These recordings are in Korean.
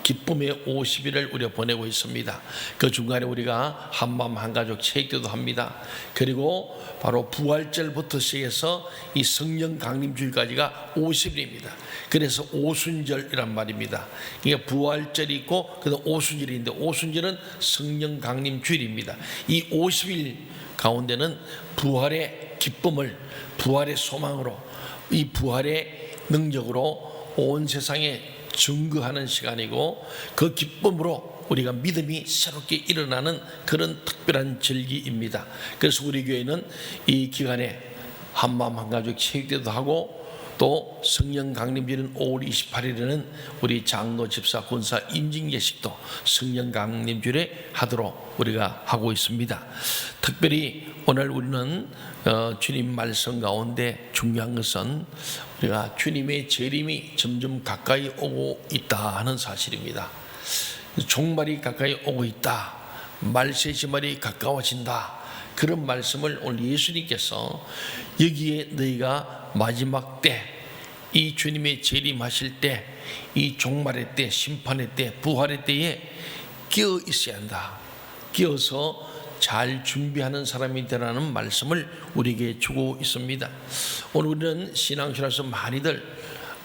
기쁨의 50일을 우리가 보내고 있습니다. 그 중간에 우리가 한마음 한가족 체육대도 합니다. 그리고 바로 부활절부터 시작해서 이 성령 강림주일까지가 50일입니다. 그래서 오순절이란 말입니다. 그러니까 부활절이 있고 그다음 오순절이 있는데, 오순절은 성령 강림주일입니다. 이 50일 가운데는 부활의 기쁨을, 부활의 소망으로, 이 부활의 능력으로 온 세상에 증거하는 시간이고, 그 기쁨으로 우리가 믿음이 새롭게 일어나는 그런 특별한 절기입니다. 그래서 우리 교회는 이 기간에 한마음 한가족 체육대도 하고, 또 성령 강림주일은 5월 28일에는 우리 장로 집사 권사 임직 예식도 성령 강림주일에 하도록 우리가 하고 있습니다. 특별히 오늘 우리는 주님 말씀 가운데 중요한 것은 우리가 주님의 재림이 점점 가까이 오고 있다 하는 사실입니다. 종말이 가까이 오고 있다, 말세지말이 가까워진다, 그런 말씀을 오늘 예수님께서 여기에 너희가 마지막 때, 이 주님의 재림하실 때, 이 종말의 때, 심판의 때, 부활의 때에 끼어 있어야 한다, 끼어서 잘 준비하는 사람이 되라는 말씀을 우리에게 주고 있습니다. 오늘 우리는 신앙생활에서 많이들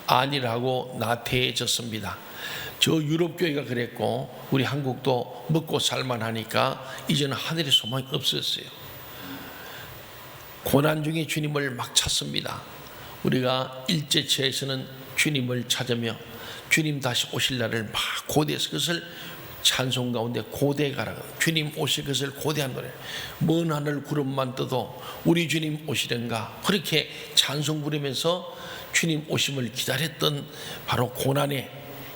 안일하고 나태해졌습니다. 저 유럽교회가 그랬고 우리 한국도 먹고 살만하니까 이제는 하늘의 소망이 없었어요. 고난 중에 주님을 막 찾습니다. 우리가 일제체에서는 주님을 찾으며 주님 다시 오실 날을 막 고대해서, 그것을 찬송 가운데 고대가라, 주님 오실 것을 고대한 노래, 먼 하늘 구름만 떠도 우리 주님 오시련가, 그렇게 찬송 부르면서 주님 오심을 기다렸던 바로 고난의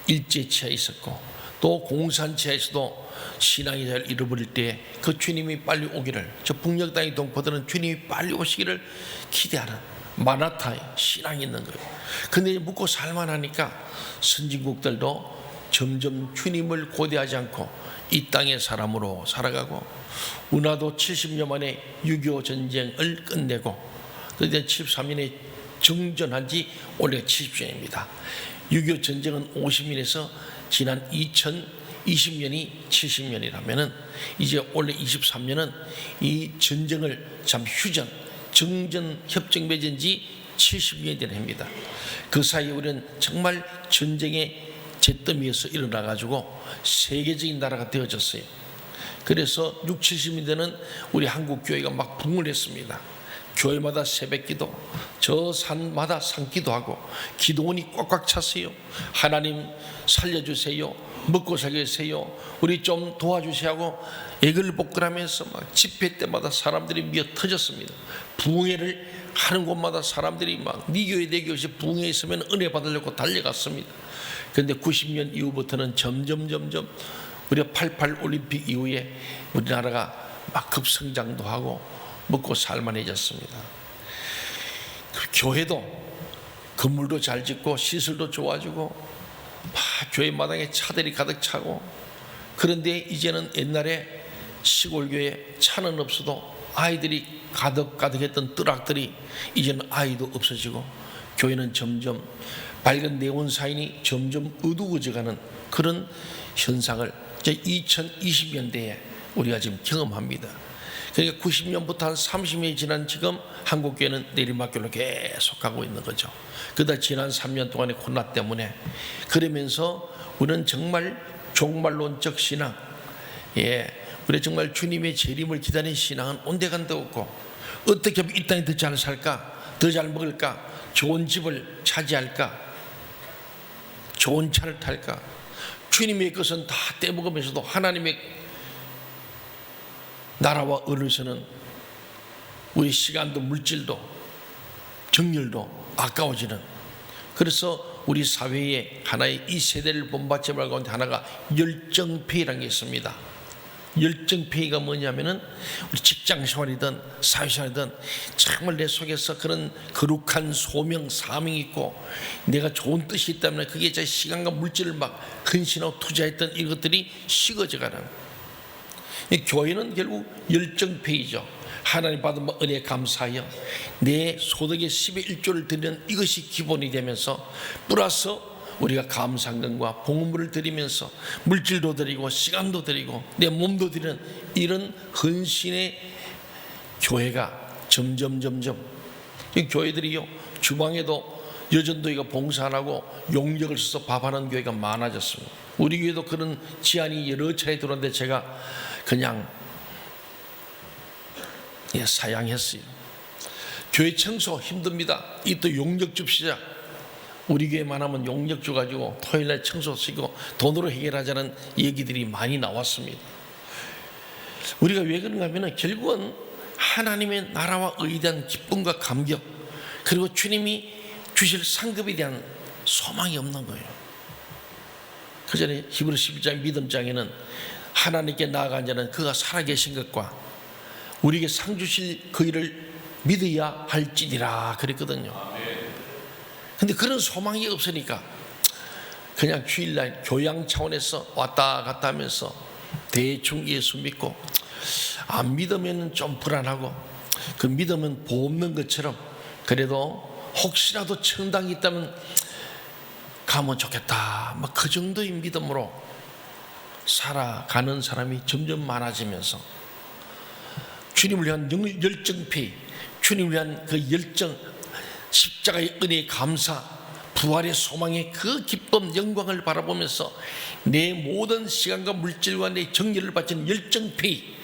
일제치하에 있었고, 또 공산치하에서도 신앙이 잘 잃어버릴 때 그 주님이 빨리 오기를, 저 북녘 땅의 동포들은 주님이 빨리 오시기를 기대하는 마나타의 신앙이 있는 거예요. 근데 묵고 살만하니까 선진국들도 점점 주님을 고대하지 않고 이 땅의 사람으로 살아가고, 운하도 70년 만에 6.25 전쟁을 끝내고, 그때 73년에 정전한 지 올해 70년입니다. 6.25 전쟁은 50년에서 지난 2020년이 70년이라면은 이제 올해 23년은 이 전쟁을 참 휴전, 정전 협정 맺은 지 70년이 된 해입니다. 그 사이에 우리는 정말 전쟁의 잿더미에서 일어나가지고 세계적인 나라가 되어졌어요. 그래서 6, 70년 되는 우리 한국교회가 막 붕을 했습니다. 교회마다 새벽기도, 저 산마다 산기도 하고 기도원이 꽉꽉 찼어요. 하나님 살려주세요, 먹고 살게 해주세요, 우리 좀 도와주세요 하고 애걸복걸하면서 막 집회 때마다 사람들이 미어 터졌습니다. 부흥회를 하는 곳마다 사람들이 막 네 교회 내 교회 부흥회 있으면 은혜 받으려고 달려갔습니다. 그런데 90년 이후부터는 점점 우리가 88 올림픽 이후에 우리나라가 막 급성장도 하고 먹고 살만해졌습니다. 교회도 건물도 잘 짓고 시설도 좋아지고 막 교회 마당에 차들이 가득 차고, 그런데 이제는 옛날에 시골교회 차는 없어도 아이들이 가득했던 뜨락들이 이제는 아이도 없어지고, 교회는 점점 밝은 네온 사인이 점점 어두워져가는 그런 현상을 이제 2020년대에 우리가 지금 경험합니다. 그러니까 90년부터 한 30년이 지난 지금 한국교회는 내리막길로 계속 가고 있는 거죠. 그러다 지난 3년 동안의 코로나 때문에, 그러면서 우리는 정말 종말론적 신앙, 우리 정말 주님의 재림을 기다리는 신앙은 온데간데 없고, 어떻게 하면 이 땅에 더 잘 살까, 더 잘 먹을까, 좋은 집을 차지할까, 좋은 차를 탈까, 주님의 것은 다 떼먹으면서도 하나님의 나라와 의로서는 우리 시간도 물질도 정열도 아까워지는, 그래서 우리 사회에 하나의 이 세대를 본받지 말고 하나가 열정페이라는 게 있습니다. 열정페이가 뭐냐면은 우리 직장생활이든 사회생활이든 정말 내 속에서 그런 거룩한 소명 사명이 있고 내가 좋은 뜻이 있다면 그게 제 시간과 물질을 막 헌신하고 투자했던 이것들이 식어져가는, 교회는 결국 열정페이죠. 하나님 받은 은혜 감사하여 내 소득의 10의 1조를 드리는 이것이 기본이 되면서, 플러스 우리가 감사금과 봉헌물을 드리면서 물질도 드리고 시간도 드리고 내 몸도 드리는 이런 헌신의 교회가 점점 이 교회들이요, 주방에도 여전도회가 봉사 안 하고 용역을 써서 밥하는 교회가 많아졌습니다. 우리 교회도 그런 제안이 여러 차례 들어왔는데 제가 그냥 사양했어요. 교회 청소 힘듭니다. 이 또 용역 줍시자. 우리 교회만 하면 용역 줘가지고 토요일날 청소 쓰고 돈으로 해결하자는 얘기들이 많이 나왔습니다. 우리가 왜 그런가 하면 결국은 하나님의 나라와 의에 대한 기쁨과 감격, 그리고 주님이 주실 상급에 대한 소망이 없는 거예요. 그 전에 히브리 11장 믿음장에는 하나님께 나아간 자는 그가 살아계신 것과 우리에게 상 주실 그 일을 믿어야 할지니라 그랬거든요. 근데 그런 소망이 없으니까 그냥 주일날 교양 차원에서 왔다 갔다 하면서 대충 예수 믿고 안 믿으면 좀 불안하고 그 믿으면 보험 없는 것처럼 그래도 혹시라도 천당이 있다면 가면 좋겠다, 막 그 정도의 믿음으로 살아가는 사람이 점점 많아지면서 주님을 위한 열정페이, 주님을 위한 그 열정, 십자가의 은혜의 감사, 부활의 소망의 그 기쁨, 영광을 바라보면서 내 모든 시간과 물질과 내 정열을 바치는 열정페이,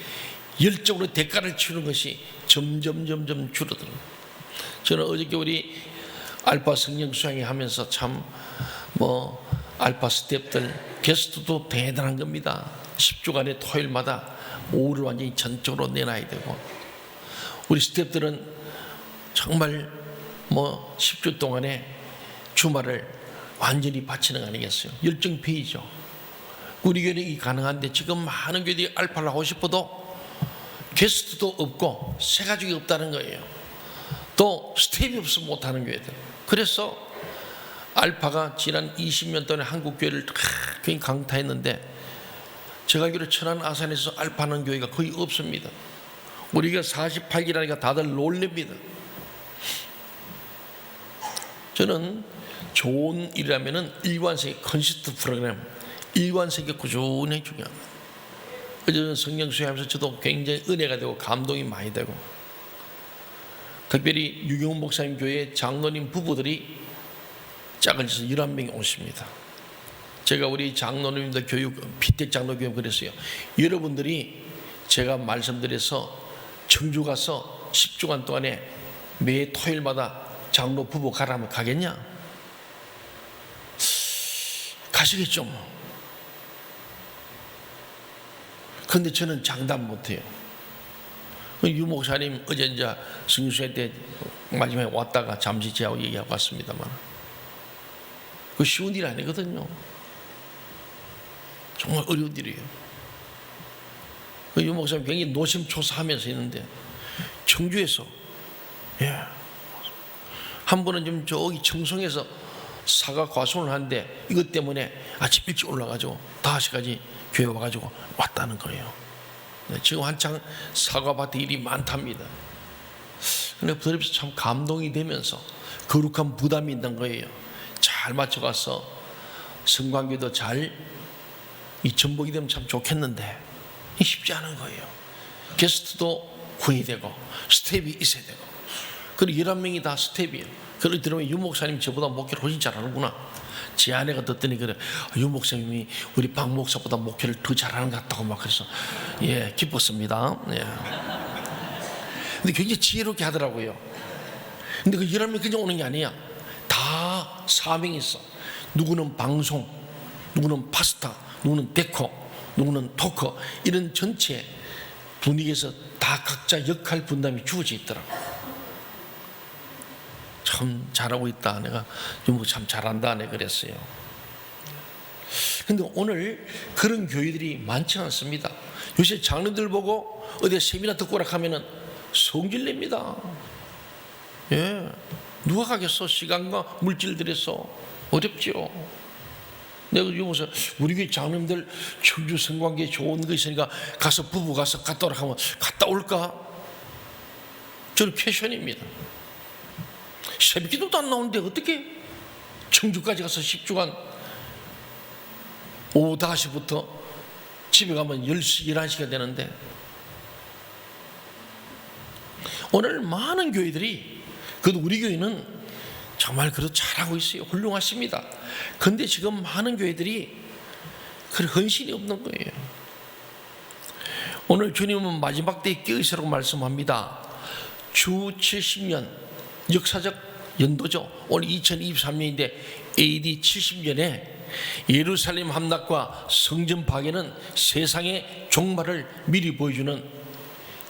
열정으로 대가를 치르는 것이 점점 줄어듭니다. 저는 어저께 우리 알파 성령 수양회 하면서 참 알파 스텝들 게스트도 대단한 겁니다. 10주간의 토요일마다 오후를 완전히 전적으로 내놔야 되고, 우리 스텝들은 정말 10주 동안에 주말을 완전히 바치는 거 아니겠어요? 열정페이죠. 우리 교회는 이 가능한데 지금 많은 교회들이 알파를 하고 싶어도 게스트도 없고 새 가족이 없다는 거예요. 또 스텝이 없으면 못하는 교회들. 그래서 알파가 지난 20년 동안 한국 교회를 굉장히 강타했는데, 제가 알기로 천안 아산에서 알파하는 교회가 거의 없습니다. 우리가 48기라니까 다들 놀랍니다. 저는 좋은 일이라면 일관성의 컨시스트 프로그램, 일관성이 꾸준히 중요합니다. 어제 성령 수행하면서 저도 굉장히 은혜가 되고 감동이 많이 되고, 특별히 유경훈 목사님 교회 장로님 부부들이 짝을 지어서 11명이 오십니다. 제가 우리 장로님들 교육, 피택 장로 교육 그랬어요. 여러분들이 제가 말씀드려서 청주 가서 10주간 동안에 매 토요일마다 장로 부부 가라면 가겠냐? 가시겠죠 뭐. 그런데 저는 장담 못해요. 유 목사님 어제 이제 성수회 때 마지막에 왔다가 잠시 제하고 얘기하고 왔습니다만, 그 쉬운 일 아니거든요. 정말 어려운 일이에요. 유 목사님 굉장히 노심초사하면서 있는데 청주에서 한 번은 좀 저기 청송에서 사과 과수원을 하는데 이것 때문에 아침 일찍 올라가지고 5시까지 교회 와가지고 왔다는 거예요. 지금 한창 사과밭에 일이 많답니다. 근데 부드럽게 참 감동이 되면서 거룩한 부담이 있는 거예요. 잘 맞춰가서 성관계도 잘 이 전복이 되면 참 좋겠는데 쉽지 않은 거예요. 게스트도 구해야 되고 스텝이 있어야 되고, 그리고 11명이 다 스텝이에요. 그러고 들으면 유 목사님 저보다 목회를 훨씬 잘하는구나. 제 아내가 듣더니 그래, 유 목사님이 우리 박 목사보다 목회를 더 잘하는 것 같다고 막 그래서 기뻤습니다. 근데 굉장히 지혜롭게 하더라고요. 근데 그 11명이 그냥 오는 게 아니야. 다 사명이 있어. 누구는 방송, 누구는 파스타, 누구는 데코, 누구는 토커, 이런 전체 분위기에서 다 각자 역할 분담이 주어져 있더라고. 참 잘하고 있다. 내가 참 잘한다. 내가 그랬어요. 근데 오늘 그런 교회들이 많지 않습니다. 요새 장로들 보고 어디 세미나 듣고 오라 하면은 성질냅니다. 누가 가겠어? 시간과 물질 들여서 어렵죠. 내가 요새 우리 교회 장로님들 청주 성관계에 좋은 거 있으니까 가서 부부 가서 갔다 오라 하면 갔다 올까? 저는 패션입니다. 새벽기도도 안 나오는데 어떻게 청주까지 가서 10주간 오후 5시부터 집에 가면 10시, 11시가 되는데 오늘 많은 교회들이, 그래도 우리 교회는 정말 그래도 잘하고 있어요. 훌륭하십니다. 그런데 지금 많은 교회들이 그런 헌신이 없는 거예요. 오늘 주님은 마지막 때에 깨어있으라고 말씀합니다. 주 70년 역사적 연도죠. 오늘 2023년인데 AD 70년에 예루살렘 함락과 성전 파괴는 세상의 종말을 미리 보여주는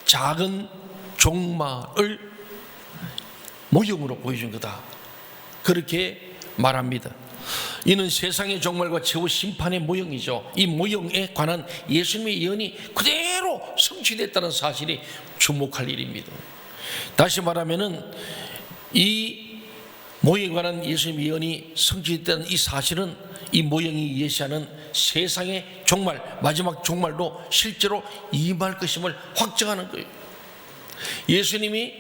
작은 종말을 모형으로 보여준 거다, 그렇게 말합니다. 이는 세상의 종말과 최후 심판의 모형이죠. 이 모형에 관한 예수님의 예언이 그대로 성취됐다는 사실이 주목할 일입니다. 다시 말하면은 이 모형에 관한 예수님의 예언이 성취됐다는 이 사실은 이 모형이 예시하는 세상의 종말, 마지막 종말도 실제로 임할 것임을 확정하는 거예요. 예수님이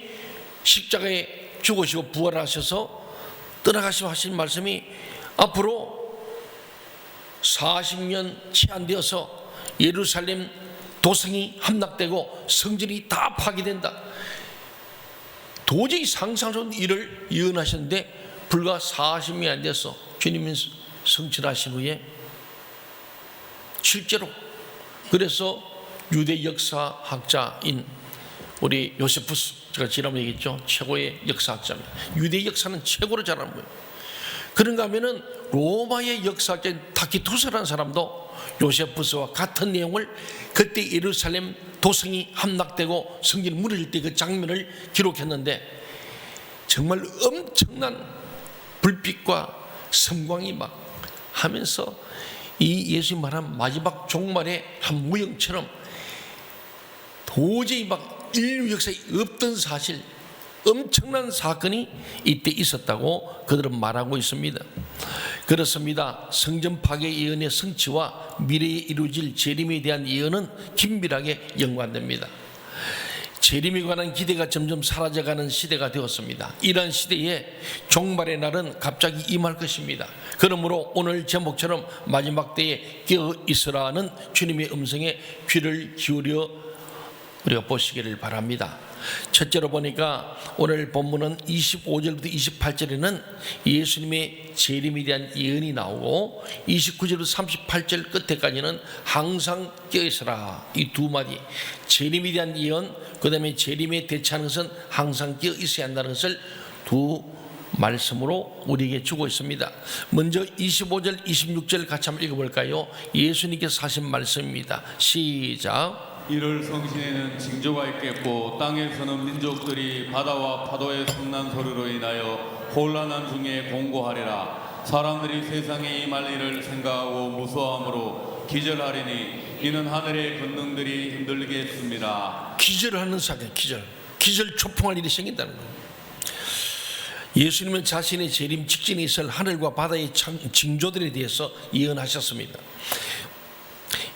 십자가에 죽으시고 부활하셔서 떠나가시고 하신 말씀이 앞으로 40년 채 안 되어서 예루살렘 도성이 함락되고 성전이 다 파괴된다, 도저히 상상할 수 없는 일을 예언하셨는데 불과 40년이 안 돼서 주님이 성취하신 후에 실제로, 그래서 유대 역사학자인 우리 요세푸스, 제가 지난번에 얘기했죠, 최고의 역사학자입니다. 유대 역사는 최고로 잘하는 거예요. 그런가 하면은 로마의 역사학자인 타키투스라는 사람도 요세푸스와 같은 내용을, 그때 예루살렘 도성이 함락되고 성전이 무너질 때 그 장면을 기록했는데 정말 엄청난 불빛과 섬광이 막 하면서 이 예수님 말한 마지막 종말의 한 모형처럼 도저히 막 인류 역사에 없던 사실, 엄청난 사건이 이때 있었다고 그들은 말하고 있습니다. 그렇습니다. 성전 파괴 예언의 성취와 미래에 이루어질 재림에 대한 예언은 긴밀하게 연관됩니다. 재림에 관한 기대가 점점 사라져가는 시대가 되었습니다. 이러한 시대에 종말의 날은 갑자기 임할 것입니다. 그러므로 오늘 제목처럼 마지막 때에 깨어 있으라는 주님의 음성에 귀를 기울여 우리가 보시기를 바랍니다. 첫째로 보니까 오늘 본문은 25절부터 28절에는 예수님의 재림에 대한 예언이 나오고 29절부터 38절 끝에까지는 항상 깨어있으라, 이 두 마디, 재림에 대한 예언, 그 다음에 재림에 대처하는 것은 항상 깨어있어야 한다는 것을 두 말씀으로 우리에게 주고 있습니다. 먼저 25절 26절 같이 한번 읽어볼까요? 예수님께서 하신 말씀입니다. 시작. 이를 성신에는 징조가 있겠고 땅에서는 민족들이 바다와 파도의 성난 소리로 인하여 혼란한 중에 공고하리라. 사람들이 세상에 임할 일을 생각하고 무서워함으로 기절하리니 이는 하늘의 권능들이 흔들리겠습니다. 기절하는 사건, 기절 초풍할 일이 생긴다는 거예요. 예수님은 자신의 재림 직전에 있을 하늘과 바다의 징조들에 대해서 예언하셨습니다.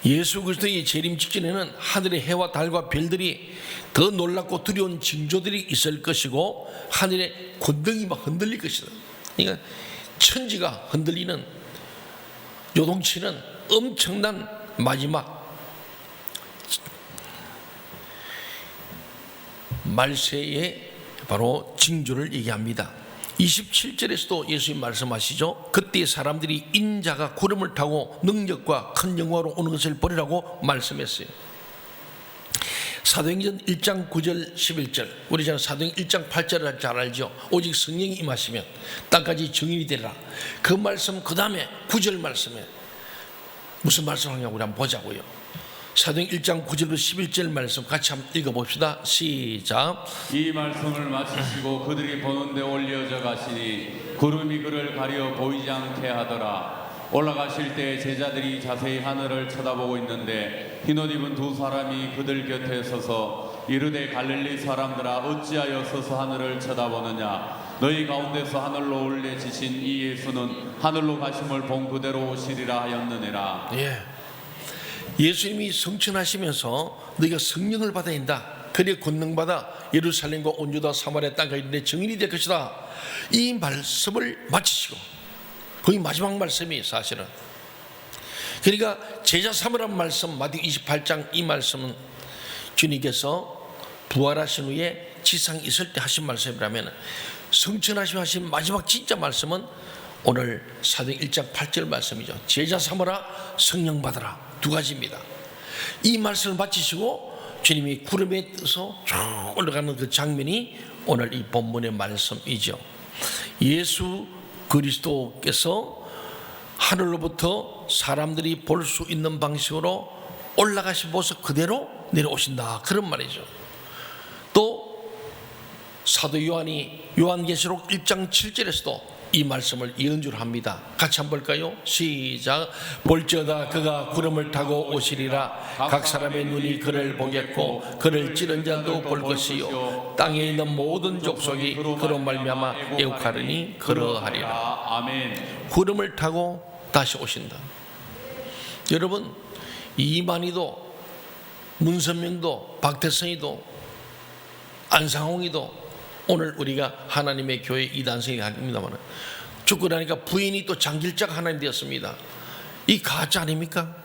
예수 그리스도의 재림 직전에는 하늘의 해와 달과 별들이 더 놀랍고 두려운 징조들이 있을 것이고 하늘의 권능이 막 흔들릴 것이다. 그러니까 천지가 흔들리는, 요동치는 엄청난 마지막 말세의 바로 징조를 얘기합니다. 27절에서도 예수님 말씀하시죠. 그때 사람들이 인자가 구름을 타고 능력과 큰 영광으로 오는 것을 보리라고 말씀했어요. 사도행전 1장 9절 11절, 우리 잘 사도행전 1장 8절을 잘 알죠. 오직 성령이 임하시면 땅까지 증인이 되리라. 그 말씀 그 다음에 9절 말씀에 무슨 말씀하냐고 우리 한번 보자고요. 사도행전 1장 9절로 11절 말씀 같이 한번 읽어봅시다. 시작. 이 말씀을 마치시고 그들이 보는 데 올려져 가시니 구름이 그를 가려 보이지 않게 하더라. 올라가실 때 제자들이 자세히 하늘을 쳐다보고 있는데 흰옷 입은 두 사람이 그들 곁에 서서 이르되 갈릴리 사람들아 어찌하여 서서 하늘을 쳐다보느냐. 너희 가운데서 하늘로 올려지신 이 예수는 하늘로 가심을 본 그대로 오시리라 하였느니라. 예수님이 성천하시면서 너희가 성령을 받아야 한다. 그래 권능 받아 예루살렘과 온 유다 사마리아 땅까지 이르되 증인이 될 것이다. 이 말씀을 마치시고, 거의 마지막 말씀이 사실은 그러니까 제자 삼으란 말씀, 마태복음 28장 이 말씀은 주님께서 부활하신 후에 지상에 있을 때 하신 말씀이라면, 성천하시고 하신 마지막 진짜 말씀은 오늘 사도행 1장 8절 말씀이죠. 제자 삼으라, 성령 받으라. 두 가지입니다. 이 말씀을 마치시고 주님이 구름에 떠서 쭉 올라가는 그 장면이 오늘 이 본문의 말씀이죠. 예수 그리스도께서 하늘로부터 사람들이 볼 수 있는 방식으로 올라가신 모습 그대로 내려오신다, 그런 말이죠. 또 사도 요한이 요한계시록 1장 7절에서도 이 말씀을 연주합니다. 같이 한번 볼까요? 시작. 볼지어다 그가 구름을 타고 오시리라. 각 사람의 눈이 그를 보겠고 그를 찌른 자도 볼 것이요 땅에 있는 모든 족속이 그로 말미암아 애국하리니 그러하리라. 아멘. 구름을 타고 다시 오신다. 여러분, 이만희도, 문선명도, 박태성이도, 안상홍이도 오늘 우리가 하나님의 교회 이단성이 합니다만, 죽고 나니까 부인이 또 장길자가 하나님 되었습니다. 이 가짜 아닙니까?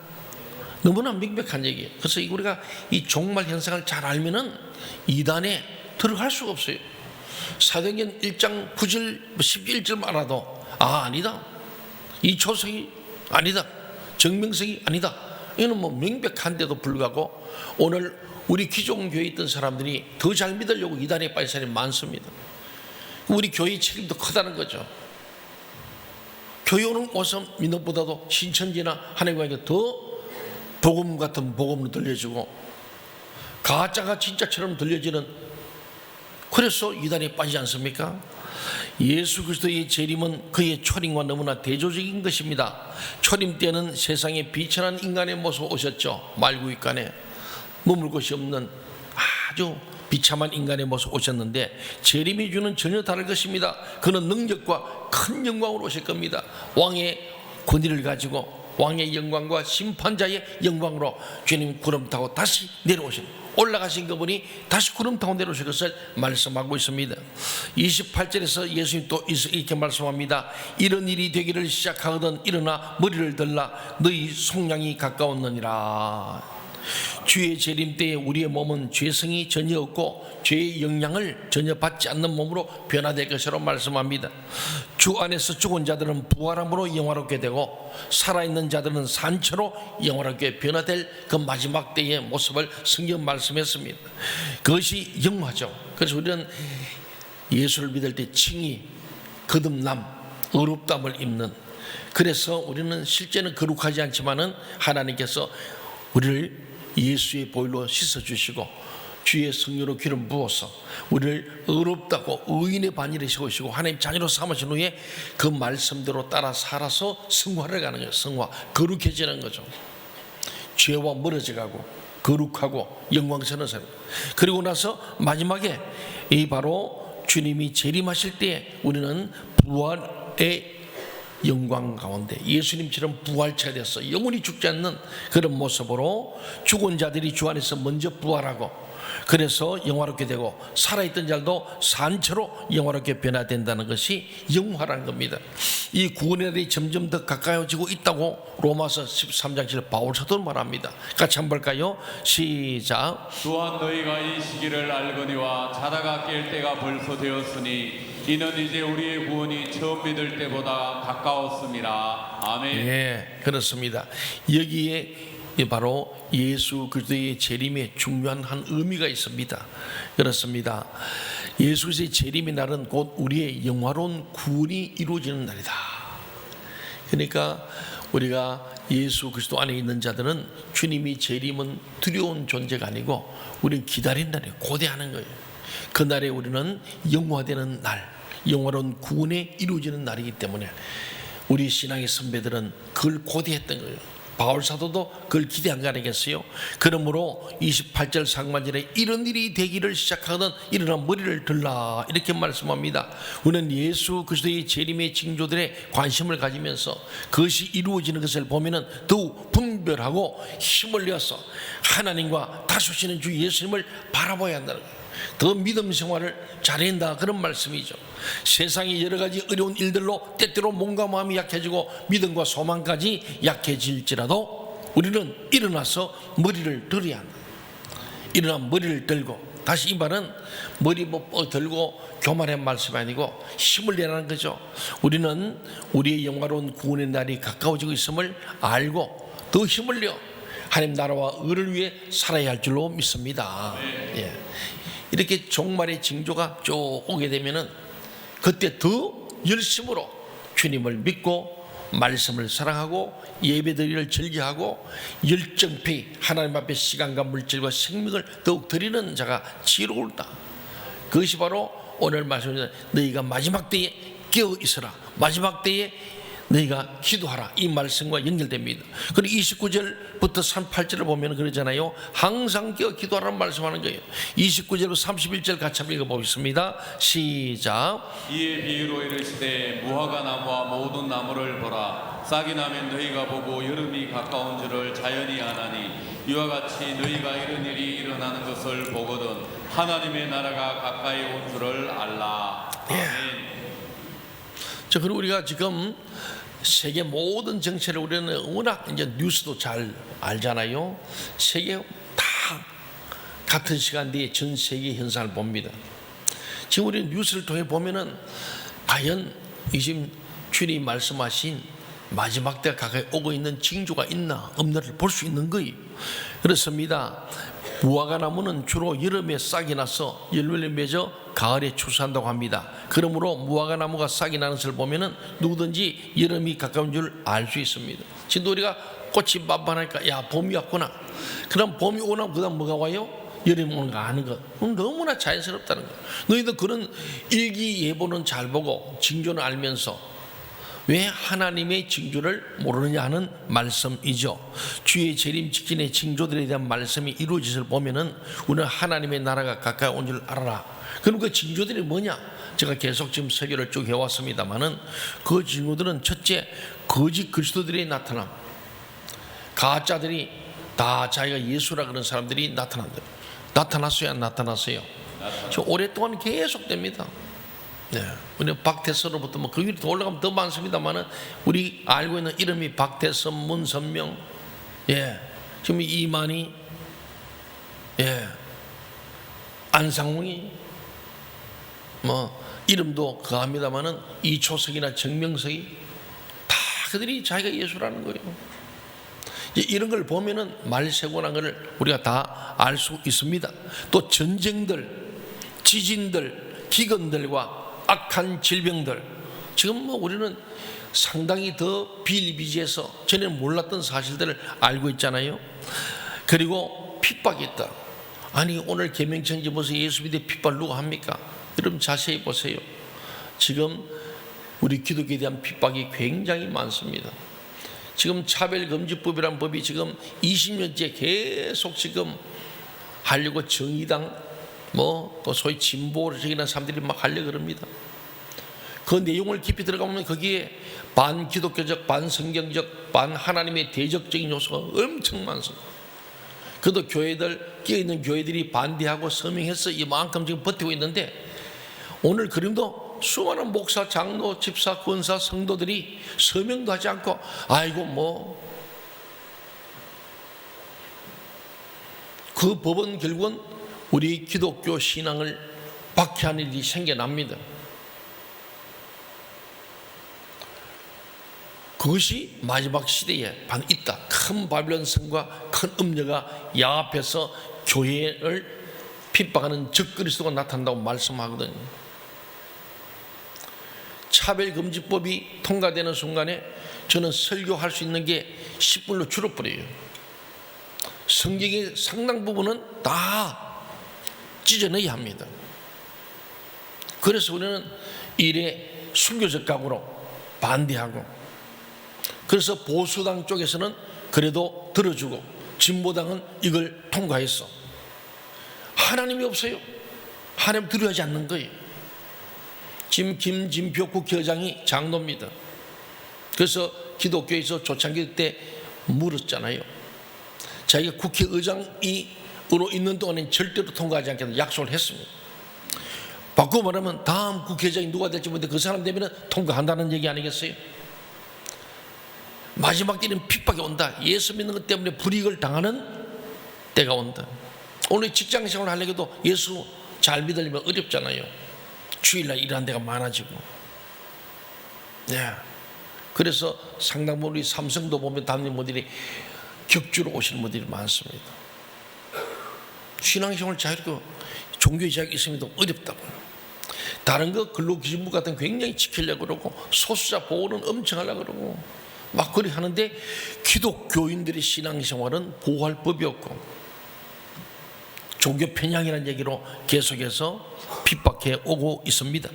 너무나 명백한 얘기예요. 그래서 우리가 이 종말 현상을 잘 알면은 이단에 들어갈 수가 없어요. 사도행전 1장 9절 11절만 알아도 아니다, 이 초석이 아니다, 정명석이 아니다, 이거는 뭐 명백한데도 불구하고 오늘 우리 기존 교회에 있던 사람들이 더 잘 믿으려고 이단에 빠진 사람이 많습니다. 우리 교회의 책임도 크다는 거죠. 교회 오는 곳은 믿는 것보다도 신천지나 하나님과 더 복음 같은 복음으로 들려주고 가짜가 진짜처럼 들려지는, 그래서 이단에 빠지지 않습니까? 예수 그리스도의 재림은 그의 초림과 너무나 대조적인 것입니다. 초림 때는 세상에 비천한 인간의 모습으로 오셨죠. 말구익간에 머물 곳이 없는 아주 비참한 인간의 모습 오셨는데, 재림이 주는 전혀 다를 것입니다. 그는 능력과 큰 영광으로 오실 겁니다. 왕의 권위를 가지고 왕의 영광과 심판자의 영광으로 주님 구름 타고 다시 올라가신 그분이 다시 구름 타고 내려오실 것을 말씀하고 있습니다. 28절에서 예수님 또 이렇게 말씀합니다. 이런 일이 되기를 시작하거든 일어나 머리를 들라, 너희 속량이 가까웠느니라. 주의 재림 때에 우리의 몸은 죄성이 전혀 없고 죄의 영향을 전혀 받지 않는 몸으로 변화될 것이라고 말씀합니다. 주 안에서 죽은 자들은 부활함으로 영화롭게 되고 살아있는 자들은 산채로 영화롭게 변화될 그 마지막 때의 모습을 성경 말씀했습니다. 그것이 영화죠. 그래서 우리는 예수를 믿을 때 칭의, 거듭남, 의롭다함을 입는, 그래서 우리는 실제는 거룩하지 않지만은 하나님께서 우리를 예수의 보혈로 씻어주시고 주의 성령으로 기름 부어서 우리를 의롭다고 의인의 반열에 세우시고 하나님 자녀로 삼으신 후에 그 말씀대로 따라 살아서 성화를 가는 거예요. 성화, 거룩해지는 거죠. 죄와 멀어져 가고 거룩하고 영광스러운 삶. 그리고 나서 마지막에 이 바로 주님이 재림하실 때 우리는 부활의 영광 가운데 예수님처럼 부활체가 돼서 영원히 죽지 않는 그런 모습으로 죽은 자들이 주 안에서 먼저 부활하고, 그래서 영화롭게 되고 살아있던 자들도 산채로 영화롭게 변화된다는 것이 영화라는 겁니다. 이 구원의 날이 점점 더 가까워지고 있다고 로마서 13장 7절 바울 사도는 말합니다. 같이 한번 볼까요? 시작. 또한 너희가 이 시기를 알거니와 자다가 깰 때가 벌써 되었으니 이는 이제 우리의 구원이 처음 믿을 때보다 가까웠습니다. 아멘. 예, 그렇습니다. 여기에 바로 예수 그리스도의 재림에 중요한 한 의미가 있습니다. 그렇습니다. 예수 그리스도의 재림의 날은 곧 우리의 영화로운 구원이 이루어지는 날이다. 그러니까 우리가 예수 그리스도 안에 있는 자들은 주님이 재림은 두려운 존재가 아니고 우리는 기다리는 날이에요. 고대하는 거예요. 그 날에 우리는 영화되는 날, 영화로운 구원이 이루어지는 날이기 때문에 우리 신앙의 선배들은 그걸 고대했던 거예요. 바울 사도도 그걸 기대한 거 아니겠어요? 그러므로 28절 상반절에 이런 일이 되기를 시작하거든 일어나 머리를 들라, 이렇게 말씀합니다. 우리는 예수 그리스도의 재림의 징조들에 관심을 가지면서 그것이 이루어지는 것을 보면은 더욱 분별하고 힘을 내어서 하나님과 다시 오시는 주 예수님을 바라봐야 한다는 거예요. 더 믿음 생활을 잘해야 한다, 그런 말씀이죠. 세상의 여러 가지 어려운 일들로 때때로 몸과 마음이 약해지고 믿음과 소망까지 약해질지라도 우리는 일어나서 머리를 들어야 한다. 일어나 머리를 들고, 다시 이 말은 머리 들고 교만한 말씀이 아니고 힘을 내라는 거죠. 우리는 우리의 영화로운 구원의 날이 가까워지고 있음을 알고 더 힘을 내어 하나님 나라와 의를 위해 살아야 할 줄로 믿습니다. 예. 이렇게 종말의 징조가 쭉 오게 되면은 그때 더 열심으로 주님을 믿고 말씀을 사랑하고 예배드리를 즐겨하고 열정페이 하나님 앞에 시간과 물질과 생명을 더욱 드리는 자가 지혜로울다. 그것이 바로 오늘 말씀입니다. 너희가 마지막 때에 깨어 있어라, 마지막 때에 너희가 기도하라, 이 말씀과 연결됩니다. 그리고 29절부터 38절을 보면 그러잖아요. 항상 깨어 기도하라는 말씀하는 거예요. 29절부터 31절 같이 한번 읽어보겠습니다. 시작. 이에 비유로 이르시되 무화과 나무와 모든 나무를 보라. 싹이 나면 너희가 보고 여름이 가까운 줄을 자연히 아나니 이와 같이 너희가 이런 일이 일어나는 것을 보거든 하나님의 나라가 가까이 온 줄을 알라. 아멘. 자, 그리고 우리가 지금 세계 모든 정체를 우리는 워낙 이제 뉴스도 잘 알잖아요. 세계 다 같은 시간대에 전 세계 현상을 봅니다. 지금 우리 뉴스를 통해 보면은 과연 지금 주님이 말씀하신 마지막 때가 가까이 오고 있는 징조가 있나 없나를 볼 수 있는 거예요. 그렇습니다. 무화과 나무는 주로 여름에 싹이 나서 열매를 맺어 가을에 추수한다고 합니다. 그러므로 무화과 나무가 싹이 나는 것을 보면은 누구든지 여름이 가까운 줄 알 수 있습니다. 지금 우리가 꽃이 만반하니까 야, 봄이 왔구나. 그럼 봄이 오나 그다음 뭐가 와요? 여름이 오는 거 아는 것. 너무나 자연스럽다는 거. 너희도 그런 일기예보는 잘 보고 징조는 알면서 왜 하나님의 징조를 모르느냐 하는 말씀이죠. 주의 재림 직전의 징조들에 대한 말씀이 이루어질 보면은 우리는 하나님의 나라가 가까이 온 줄 알아라. 그럼 그 징조들이 뭐냐? 제가 계속 지금 설교를 쭉 해왔습니다만은 그 징조들은 첫째, 거짓 그리스도들의 나타남. 가짜들이 다 자기가 예수라 그런 사람들이 나타난다. 나타났어요, 안 나타났어요? 저 오랫동안 계속됩니다. 네, 우리 박태서로부터 그 위로 더 올라가면 더 많습니다만은 우리 알고 있는 이름이 박태서, 문선명, 예, 지금 이만희, 예, 안상웅이 이름도 그합니다만은 이초석이나 정명석이 다 그들이 자기가 예수라는 거예요. 이런 걸 보면은 말세고란 것을 우리가 다 알 수 있습니다. 또 전쟁들, 지진들, 기근들과 악한 질병들, 지금 우리는 상당히 더 비일비재해서 전에는 몰랐던 사실들을 알고 있잖아요. 그리고 핍박이 있다. 아니 오늘 계명천지 보세요. 예수 믿에 핍박 누가 합니까? 여러분 자세히 보세요. 지금 우리 기독교에 대한 핍박이 굉장히 많습니다. 지금 차별금지법이라는 법이 지금 20년째 계속 지금 하려고 정의당 또 소위 진보적인 사람들이 막 하려고 그럽니다. 그 내용을 깊이 들어가면 거기에 반기독교적, 반성경적, 반하나님의 대적적인 요소가 엄청 많습니다. 그래도 교회들, 끼어있는 교회들이 반대하고 서명해서 이만큼 지금 버티고 있는데 오늘 그림도 수많은 목사, 장로, 집사, 권사, 성도들이 서명도 하지 않고 아이고 그 법은 결국은 우리 기독교 신앙을 박해하는 일이 생겨납니다. 그것이 마지막 시대에 반 있다. 큰 바빌론 성과 큰 음녀가 야합해서 교회를 핍박하는 적그리스도가 나타난다고 말씀하거든요. 차별금지법이 통과되는 순간에 저는 설교할 수 있는 게 10분로 줄어버려요. 성경의 상당 부분은 다 찢어내야 합니다. 그래서 우리는 이래 순교적 각오로 반대하고, 그래서 보수당 쪽에서는 그래도 들어주고 진보당은 이걸 통과했어. 하나님이 없어요. 하나님 두려워하지 않는 거예요. 지금 김진표 국회의장이 장로입니다. 그래서 기독교에서 초창기 때 물었잖아요. 자기가 국회의장이 있는 동안에 절대로 통과하지 않겠다 약속을 했습니다. 바꾸고 말하면 다음 국회의장이 누가 될지 모르는데 그 사람 되면 통과한다는 얘기 아니겠어요? 마지막 때는 핍박이 온다. 예수 믿는 것 때문에 불이익을 당하는 때가 온다. 오늘 직장생활 하려고 해도 예수 잘 믿으려면 어렵잖아요. 주일날 일하는 데가 많아지고. 네. 그래서 상당 부분 우리 삼성도 보면 담임모들이 격주로 오시는 분들이 많습니다. 신앙생활 자유롭고 종교의 자유가 있으면 어렵다고. 다른 거 근로기준법 같은 거 굉장히 지키려고 그러고 소수자 보호는 엄청 하려고 그러고 막 그리 하는데 기독교인들의 신앙생활은 보호할 법이 없고 종교 편향이라는 얘기로 계속해서 핍박해 오고 있습니다.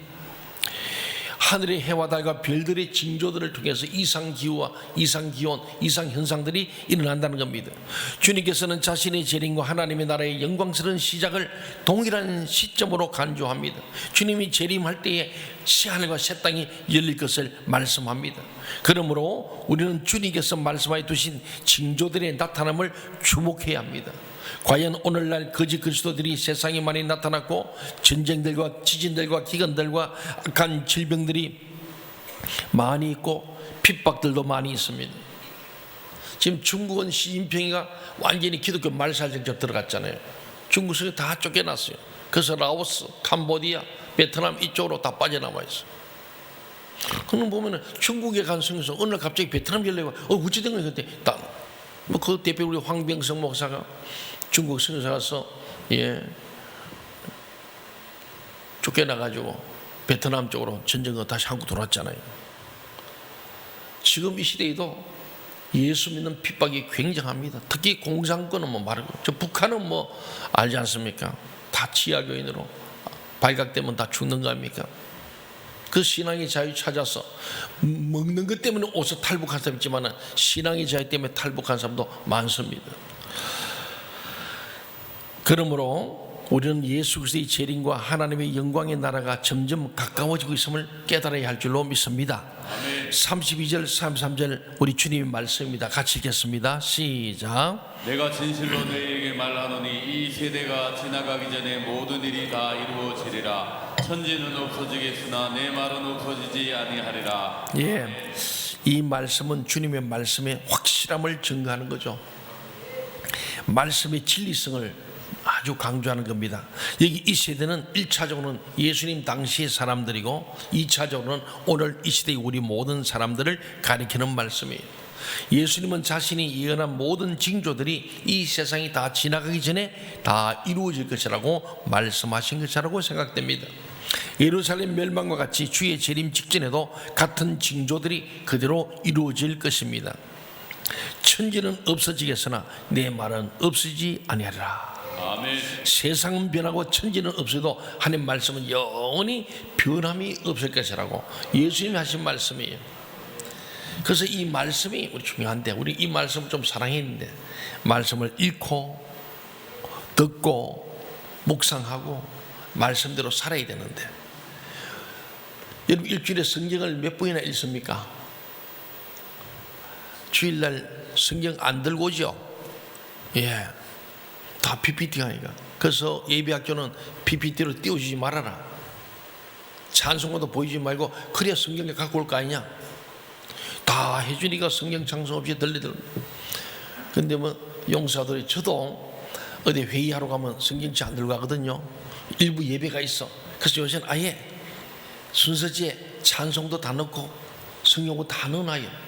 하늘의 해와 달과 별들의 징조들을 통해서 이상기후와 이상기온, 이상현상들이 일어난다는 겁니다. 주님께서는 자신의 재림과 하나님의 나라의 영광스러운 시작을 동일한 시점으로 간주합니다. 주님이 재림할 때에 새하늘과 새 땅이 열릴 것을 말씀합니다. 그러므로 우리는 주님께서 말씀하여 두신 징조들의 나타남을 주목해야 합니다. 과연 오늘날 거짓 그리스도들이 세상에 많이 나타났고 전쟁들과 지진들과 기근들과 악한 질병들이 많이 있고 핍박들도 많이 있습니다. 지금 중국은 시진핑이가 완전히 기독교 말살정책 들어갔잖아요. 중국 성에 다 쫓겨났어요. 그래서 라오스, 캄보디아, 베트남 이쪽으로 다 빠져나와 있어요. 그럼 보면은 중국에 간 성에서 어느 날 갑자기 베트남 열려고 어찌 된 거야 그때 그 대표 우리 황병성 목사가 중국 성에서 가서 쫓겨나가지고 베트남 쪽으로 전쟁거 다시 한국 돌아왔잖아요. 지금 이 시대에도 예수 믿는 핍박이 굉장합니다. 특히 공산권은 뭐 말고 저 북한은 뭐 알지 않습니까? 다 지하교인으로 발각되면 다 죽는 거 아닙니까? 그 신앙의 자유 찾아서 먹는 것 때문에 옷을 탈북한 사람 있지만 신앙의 자유 때문에 탈북한 사람도 많습니다. 그러므로 우리는 예수 그리스도의 재림과 하나님의 영광의 나라가 점점 가까워지고 있음을 깨달아야 할 줄로 믿습니다. 32절 33절 우리 주님의 말씀입니다. 같이 읽겠습니다. 시작. 내가 진실로 너희에게 말하노니 이 세대가 지나가기 전에 모든 일이 다 이루어지리라. 천지는 없어지겠으나 내 말은 없어지지 아니하리라. 이 말씀은 주님의 말씀의 확실함을 증거하는 거죠. 말씀의 진리성을 아주 강조하는 겁니다. 여기 이 세대는 1차적으로는 예수님 당시의 사람들이고 2차적으로는 오늘 이 시대의 우리 모든 사람들을 가리키는 말씀이에요. 예수님은 자신이 예언한 모든 징조들이 이 세상이 다 지나가기 전에 다 이루어질 것이라고 말씀하신 것이라고 생각됩니다. 예루살렘 멸망과 같이 주의 재림 직전에도 같은 징조들이 그대로 이루어질 것입니다. 천지는 없어지겠으나 내 말은 없어지지 아니하리라. 아멘. 세상은 변하고 천지는 없어도 하나님 말씀은 영원히 변함이 없을 것이라고 예수님이 하신 말씀이에요. 그래서 이 말씀이 우리 중요한데 우리 이 말씀을 좀 사랑했는데 말씀을 읽고 듣고 묵상하고 말씀대로 살아야 되는데 여러분 일주일에 성경을 몇 번이나 읽습니까? 주일날 성경 안 들고 오죠? 다 PPT가 아니까. 그래서 예배학교는 PPT로 띄워주지 말아라. 찬송가도 보이지 말고 그래야 성경을 갖고 올 거 아니냐. 다 해주니까 성경 찬송 없이 들리더라고요. 근데 뭐 용사들이 저도 어디 회의하러 가면 성경책 안 들고 가거든요. 일부 예배가 있어. 그래서 요새는 아예 순서지에 찬송도 다 넣고 성경도 다 넣어놔요.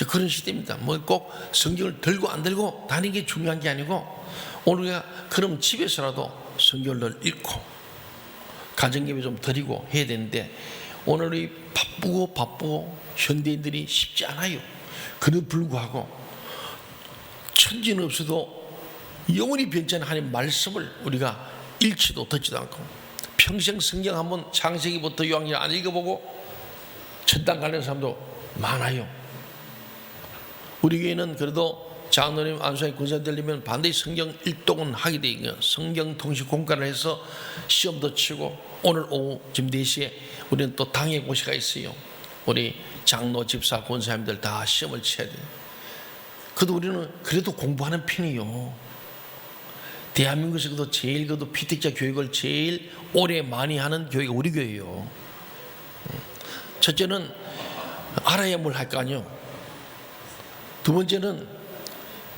그런 시대입니다. 뭐 꼭 성경을 들고 안 들고 다니는 게 중요한 게 아니고 오늘 우리가 그럼 집에서라도 성경을 읽고 가정예배 좀 드리고 해야 되는데 오늘이 바쁘고 현대인들이 쉽지 않아요. 그래도 불구하고 천지는 없어도 영원히 변치 않은 하나님의 말씀을 우리가 읽지도 듣지도 않고 평생 성경 한번 창세기부터 요한계시록 안 읽어보고 천당 가는 사람도 많아요. 우리 교회는 그래도 장로님, 안수사님, 군사되려면 반드시 성경 일독은 하게 돼 있고요. 성경 통시 공과를 해서 시험도 치고 오늘 오후 지금 4시에 우리는 또 당의 고시가 있어요. 우리 장로, 집사, 권사님들 다 시험을 쳐야 돼요. 그래도 우리는 그래도 공부하는 편이요. 대한민국에서도 제일 그래도 피택자 교육을 제일 오래 많이 하는 교회가 우리 교회예요. 첫째는 알아야 뭘 할 거 아니요. 두 번째는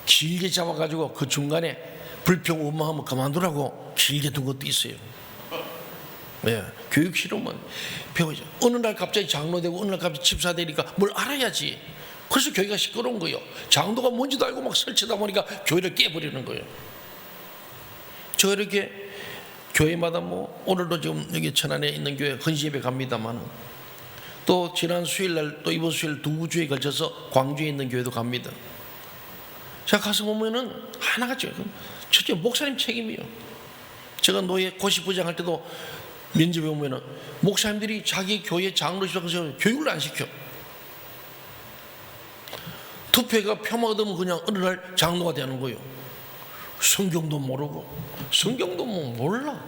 길게 잡아가지고 그 중간에 불평 원망하면 그만두라고 길게 둔 것도 있어요. 네, 교육 실험은 배우죠. 어느 날 갑자기 장로되고 어느 날 갑자기 집사되니까 뭘 알아야지. 그래서 교회가 시끄러운 거예요. 장로가 뭔지도 알고 막 설치다 보니까 교회를 깨버리는 거예요. 저 이렇게 교회마다 뭐 오늘도 지금 여기 천안에 있는 교회 헌시예배 갑니다만 또 지난 수요일날 또 이번 수요일 두 주에 걸쳐서 광주에 있는 교회도 갑니다. 제가 가서 보면은 하나같이 첫째 목사님 책임이에요. 제가 노예 고시부장 할 때도 면접에 오면은 목사님들이 자기 교회 장로 시작해서 교육을 안 시켜. 투표가 표만 얻으면 그냥 어느 날 장로가 되는 거예요. 성경도 모르고 성경도 뭐 몰라.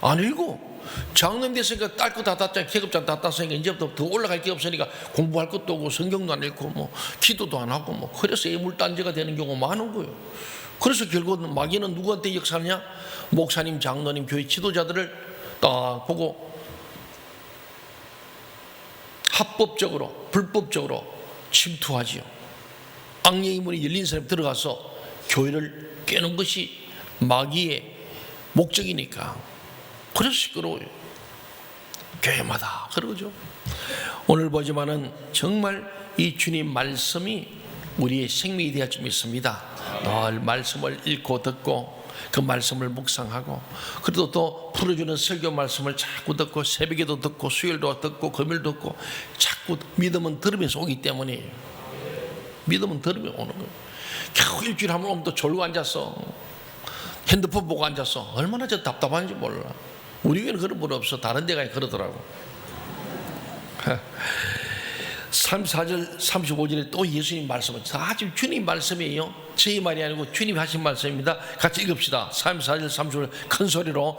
안 읽고 장로님 됐으니까 딸 거 다 땄잖아요. 계급장 다 땄으니까 이제부터 더 올라갈 게 없으니까 공부할 것도 없고 성경도 안 읽고 뭐 기도도 안 하고 뭐 그래서 애물단지가 되는 경우가 많은 거예요. 그래서 결국은 마귀는 누구한테 역사하느냐? 목사님, 장로님, 교회 지도자들을 딱 보고 합법적으로 불법적으로 침투하지요. 악령의 문이 열린 사람이 들어가서 교회를 깨는 것이 마귀의 목적이니까. 그래서 시끄러워요. 교회마다 그러죠. 오늘 보지만은 정말 이 주님 말씀이 우리의 생명이 되어 좀 있습니다. 늘 말씀을 읽고 듣고 그 말씀을 묵상하고 그래도 또 풀어주는 설교 말씀을 자꾸 듣고 새벽에도 듣고 수요일도 듣고 금요일도 듣고 자꾸 믿음은 들으면서 오기 때문이에요. 믿음은 들으면 오는 거예요. 겨우 일주일에 한 번 오면 또 졸고 앉았어. 핸드폰 보고 앉았어. 얼마나 저 답답한지 몰라. 우리 교회는 그런 분 없어. 다른 데가 그러더라고. 34절 35절에 또 예수님 말씀은 아주 주님 말씀이에요. 저희 말이 아니고 주님이 하신 말씀입니다. 같이 읽읍시다. 34절 35절 큰 소리로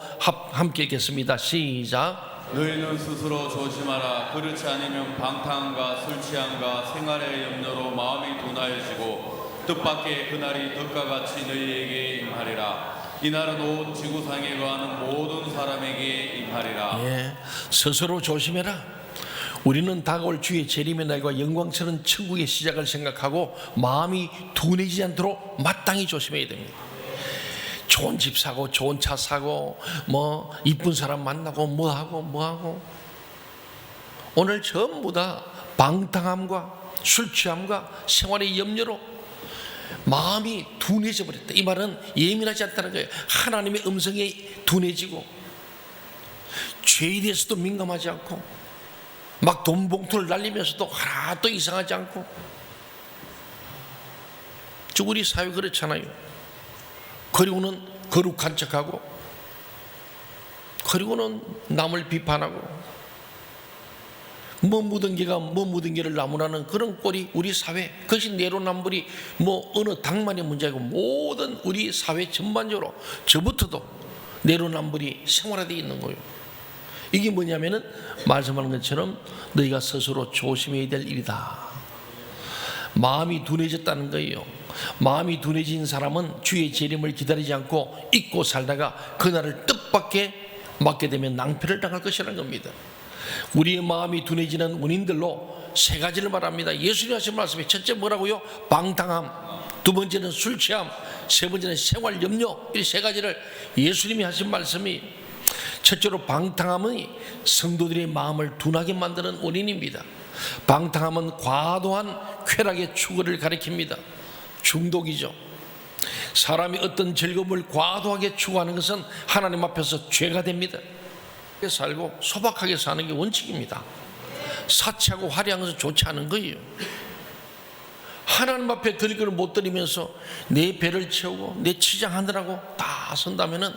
함께 읽겠습니다. 시작. 너희는 스스로 조심하라. 그렇지 않으면 방탕과 술 취함과 생활의 염려로 마음이 둔하여지고 뜻밖의 그날이 덕과 같이 너희에게 임하리라. 이날은 온 지구상에 거하는 모든 사람에게 임하리라. 예, 스스로 조심해라. 우리는 다가올 주의 재림의 날과 영광스러운 천국의 시작을 생각하고 마음이 둔해지지 않도록 마땅히 조심해야 됩니다. 좋은 집 사고 좋은 차 사고 뭐 이쁜 사람 만나고 뭐하고 오늘 전부 다 방탕함과 술 취함과 생활의 염려로 마음이 둔해져 버렸다. 이 말은 예민하지 않다는 거예요. 하나님의 음성에 둔해지고 죄에 대해서도 민감하지 않고 막 돈 봉투를 날리면서도 하나도 이상하지 않고. 우리 사회 그렇잖아요. 그리고는 거룩한 척하고 그리고는 남을 비판하고 뭐 묻은 개를 나무라는 그런 꼴이 우리 사회. 그것이 내로남불이 뭐 어느 당만의 문제고 모든 우리 사회 전반적으로 저부터도 내로남불이 생활화되어 있는 거예요. 이게 뭐냐면은 말씀하는 것처럼 너희가 스스로 조심해야 될 일이다. 마음이 둔해졌다는 거예요. 마음이 둔해진 사람은 주의 재림을 기다리지 않고 잊고 살다가 그날을 뜻밖에 맞게 되면 낭패를 당할 것이라는 겁니다. 우리의 마음이 둔해지는 원인들로 세 가지를 말합니다. 예수님 하신 말씀이 첫째 뭐라고요? 방탕함, 두 번째는 술 취함, 세 번째는 생활 염려. 이 세 가지를 예수님이 하신 말씀이 첫째로 방탕함은 성도들의 마음을 둔하게 만드는 원인입니다. 방탕함은 과도한 쾌락의 추구를 가리킵니다. 중독이죠. 사람이 어떤 즐거움을 과도하게 추구하는 것은 하나님 앞에서 죄가 됩니다. 살고 소박하게 사는 게 원칙입니다. 사치하고 화려한 것은 좋지 않은 거예요. 하나님 앞에 드릴 것을 못 드리면서 내 배를 채우고 내 치장하느라고 다 선다면은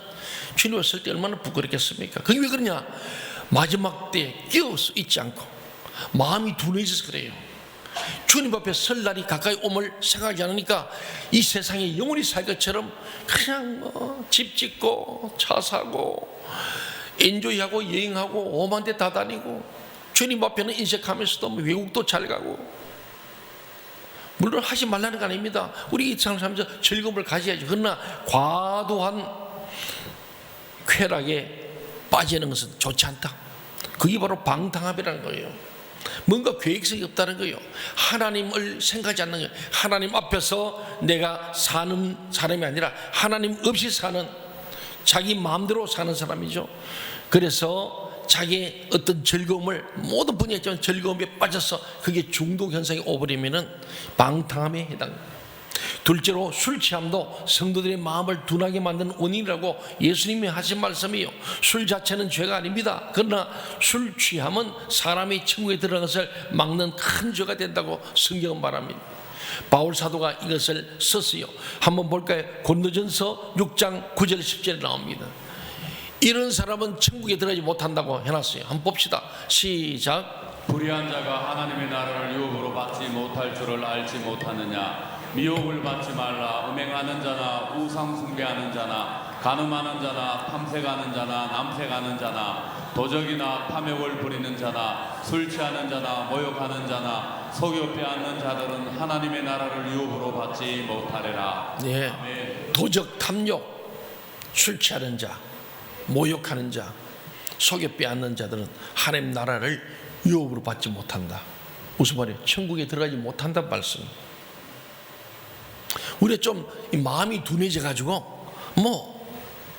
주님 왔을 때 얼마나 부끄럽겠습니까? 그게 왜 그러냐? 마지막 때에 끼어서 있지 않고 마음이 둔해져서 그래요. 주님 앞에 설 날이 가까이 옴을 생각하지 않으니까 이 세상에 영원히 살 것처럼 그냥 뭐 집 짓고 차 사고 엔조이하고 여행하고 오만 데 다 다니고 주님 앞에는 인색하면서도 외국도 잘 가고 물론 하지 말라는 거 아닙니다. 우리 이 세상을 살면서 즐거움을 가져야죠. 그러나 과도한 쾌락에 빠지는 것은 좋지 않다. 그게 바로 방탕함이라는 거예요. 뭔가 계획성이 없다는 거예요. 하나님을 생각하지 않는 거예요. 하나님 앞에서 내가 사는 사람이 아니라 하나님 없이 사는, 자기 마음대로 사는 사람이죠. 그래서 자기의 어떤 즐거움을, 모든 분야에 있지만 즐거움에 빠져서 그게 중독 현상이 오버리면은 방탕함에 해당합니다. 둘째로 술 취함도 성도들의 마음을 둔하게 만드는 원인이라고 예수님이 하신 말씀이에요. 술 자체는 죄가 아닙니다. 그러나 술 취함은 사람이 천국에 들어가는 것을 막는 큰 죄가 된다고 성경은 말합니다. 바울 사도가 이것을 썼어요. 한번 볼까요? 고린도전서 6장 9절 10절에 나옵니다. 이런 사람은 천국에 들어가지 못한다고 해놨어요. 한번 봅시다. 시작. 불의한 자가 하나님의 나라를 유업으로 받지 못할 줄을 알지 못하느냐. 미혹을 받지 말라. 음행하는 자나 우상 숭배하는 자나 간음하는 자나 탐색하는 자나 남색하는 자나 도적이나 탐욕을 부리는 자나 술 취하는 자나 모욕하는 자나 속여 빼앗는 자들은 하나님의 나라를 유업으로 받지 못하리라. 네. 아멘. 도적, 탐욕, 술 취하는 자, 모욕하는 자, 속여 빼앗는 자들은 하나님 나라를 유업으로 받지 못한다. 무슨 말이에요? 천국에 들어가지 못한다는 말씀. 우리가 좀 마음이 둔해져 가지고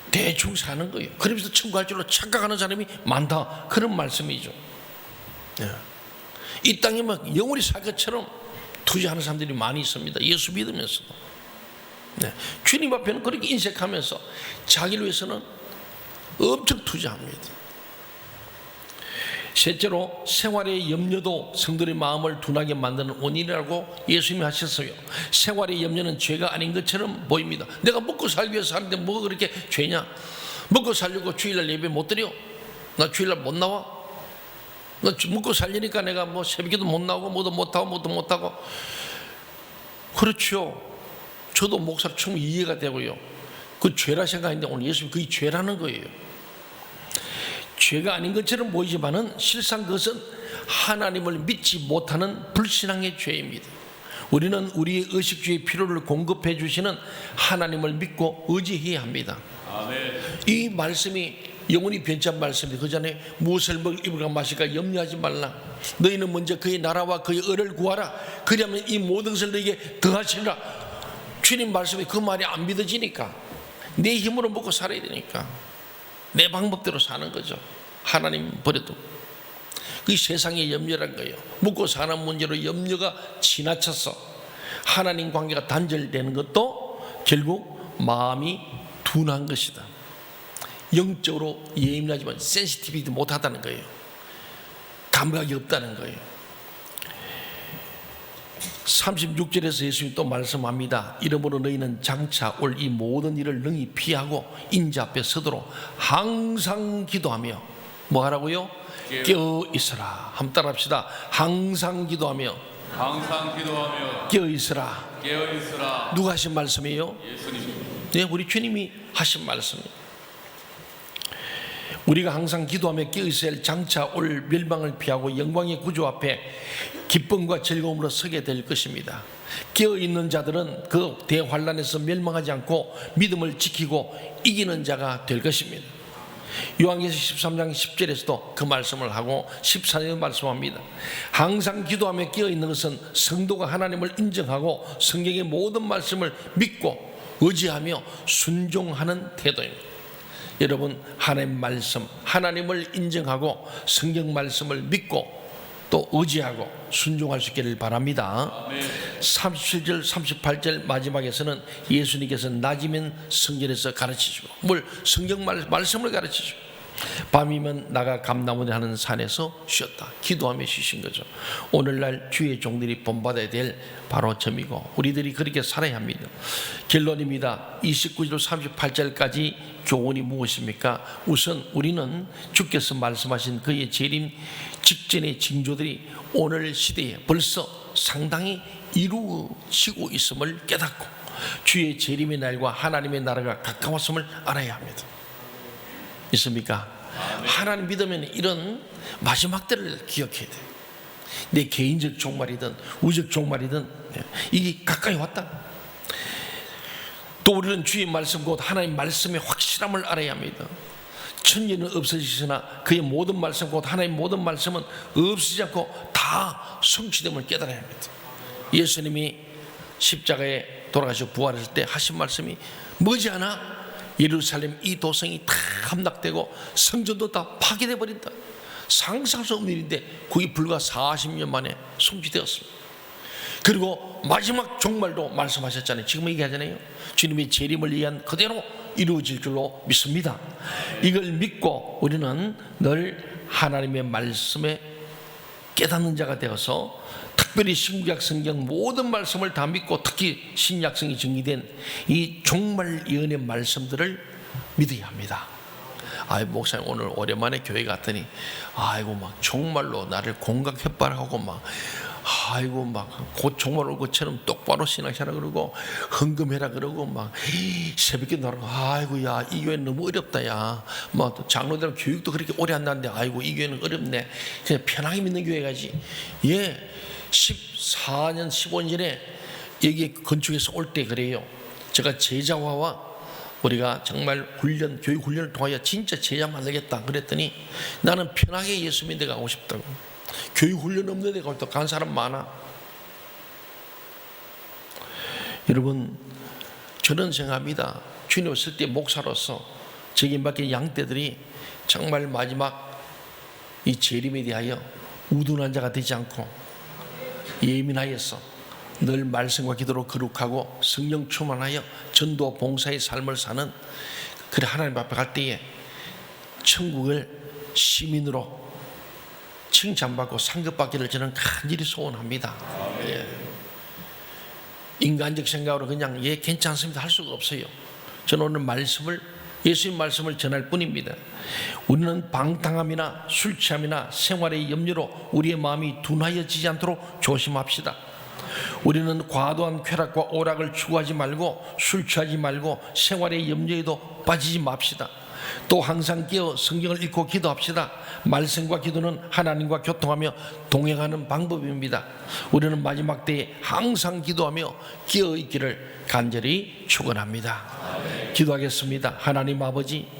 대충 사는 거예요. 그러면서 천국 갈 줄로 착각하는 사람이 많다, 그런 말씀이죠. 이 땅에 막 영원히 살 것처럼 투자하는 사람들이 많이 있습니다. 예수 믿으면서도. 주님 앞에는 그렇게 인색하면서 자기를 위해서는 엄청 투자합니다. 셋째로 생활의 염려도 성도의 마음을 둔하게 만드는 원인이라고 예수님이 하셨어요. 생활의 염려는 죄가 아닌 것처럼 보입니다. 내가 먹고 살기 위해서 사는데 뭐가 그렇게 죄냐? 먹고 살려고 주일날 예배 못 드려? 나 주일날 못 나와? 나 먹고 살려니까 내가 새벽에도 못 나오고 뭐도 못하고. 그렇죠. 저도 목사로 충분히 이해가 되고요. 그 죄라 생각했는데 오늘 예수님이 그게 죄라는 거예요. 죄가 아닌 것처럼 보이지만은 실상 그것은 하나님을 믿지 못하는 불신앙의 죄입니다. 우리는 우리의 의식주의 필요를 공급해 주시는 하나님을 믿고 의지해야 합니다. 아멘. 이 말씀이 영원히 변치 말씀이 그전에 무엇을 입을까 마실까 염려하지 말라. 너희는 먼저 그의 나라와 그의 의를 구하라. 그러면 이 모든 것을 너에게 더하시리라. 주님 말씀이 그 말이 안 믿어지니까 내 힘으로 먹고 살아야 되니까 내 방법대로 사는 거죠. 하나님 버려도. 그게 세상의 염려란 거예요. 먹고 사는 문제로 염려가 지나쳐서 하나님 관계가 단절되는 것도 결국 마음이 둔한 것이다. 영적으로 예민하지만 센시티비티 못하다는 거예요. 감각이 없다는 거예요. 36절에서 예수님이 또 말씀합니다. 이러므로 너희는 장차 올 이 모든 일을 능히 피하고 인자 앞에 서도록 항상 기도하며 뭐 하라고요? 깨어 있으라. 한번 따라합시다. 항상 기도하며 깨어 있으라. 누가 하신 말씀이에요? 예수님. 네, 우리 주님이 하신 말씀이에요. 우리가 항상 기도하며 깨어 있어야 할 장차 올 멸망을 피하고 영광의 구주 앞에 기쁨과 즐거움으로 서게 될 것입니다. 깨어 있는 자들은 그 대환란에서 멸망하지 않고 믿음을 지키고 이기는 자가 될 것입니다. 요한계시록 13장 10절에서도 그 말씀을 하고 14절에 말씀합니다. 항상 기도하며 깨어 있는 것은 성도가 하나님을 인정하고 성경의 모든 말씀을 믿고 의지하며 순종하는 태도입니다. 여러분, 하나님 말씀, 하나님을 인정하고 성경 말씀을 믿고 또 의지하고 순종할 수 있기를 바랍니다. 37절 38절 마지막에서는 예수님께서 낮이면 성전에서 가르치시고 뭘 성경 말씀을 가르치시고 밤이면 나가 감나무에 하는 산에서 쉬었다. 기도하며 쉬신 거죠. 오늘날 주의 종들이 본받아야 될 바로 점이고 우리들이 그렇게 살아야 합니다. 결론입니다. 29절 38절까지 교훈이 무엇입니까? 우선 우리는 주께서 말씀하신 그의 재림 직전의 징조들이 오늘 시대에 벌써 상당히 이루어지고 있음을 깨닫고 주의 재림의 날과 하나님의 나라가 가까웠음을 알아야 합니다. 있습니까? 하나님 믿으면 이런 마지막 때를 기억해야 돼요. 내 개인적 종말이든 우적 종말이든 이게 가까이 왔다. 또 우리는 주의 말씀 곧 하나님 말씀의 확실함을 알아야 합니다. 천지는 없어지시나 그의 모든 말씀 곧 하나님 모든 말씀은 없어지지 않고 다 성취됨을 깨달아야 합니다. 예수님이 십자가에 돌아가시고 부활했을 때 하신 말씀이 머지않아 예루살렘 이 도성이 다 함락되고 성전도 다 파괴돼 버린다. 상상할 수 없는 일인데 그게 불과 40년 만에 성취되었습니다. 그리고 마지막 종말도 말씀하셨잖아요. 지금 얘기하잖아요. 주님의 재림을 위한 그대로 이루어질 줄로 믿습니다. 이걸 믿고 우리는 늘 하나님의 말씀에 깨닫는 자가 되어서 특별히 신구약 성경 모든 말씀을 다 믿고 특히 신약성이 정리된 이 종말 예언의 말씀들을 믿어야 합니다. 아이 목사님 오늘 오랜만에 교회 갔더니 아이고 막 정말로 나를 공각 협박하고 막 아이고 막 곧 정말 올 것처럼 똑바로 신앙하라 그러고 헌금해라 그러고 막 새벽에 나라고 아이고 야 이 교회는 너무 어렵다 야 뭐 장로들 교육도 그렇게 오래 한다는데 아이고 이 교회는 어렵네 그냥 편하게 믿는 교회 가지. 예 14년 15년 전에 여기 건축해서 올 때 그래요. 제가 제자화와 우리가 정말 교육 훈련을 통하여 진짜 제자 만들겠다 그랬더니 나는 편하게 예수 믿는 데 가고 싶다고. 교육 훈련 없는 데 간 사람 많아. 여러분 저는 생각합니다. 주님 없을 때 목사로서 저기 밖에 양떼들이 정말 마지막 이 재림에 대하여 우둔한 자가 되지 않고 예민하여서 늘 말씀과 기도로 거룩하고 성령 충만하여 전도 봉사의 삶을 사는 그래 하나님 앞에 갈 때에 천국을 시민으로 칭찬받고 상급받기를 저는 간절히 소원합니다. 예. 인간적 생각으로 그냥 예 괜찮습니다 할 수가 없어요. 저는 오늘 예수님 말씀을 전할 뿐입니다. 우리는 방탕함이나 술 취함이나 생활의 염려로 우리의 마음이 둔하여지지 않도록 조심합시다. 우리는 과도한 쾌락과 오락을 추구하지 말고 술 취하지 말고 생활의 염려에도 빠지지 맙시다. 또 항상 깨어 성경을 읽고 기도합시다. 말씀과 기도는 하나님과 교통하며 동행하는 방법입니다. 우리는 마지막 때에 항상 기도하며 깨어 있기를 간절히 축원합니다. 기도하겠습니다. 하나님 아버지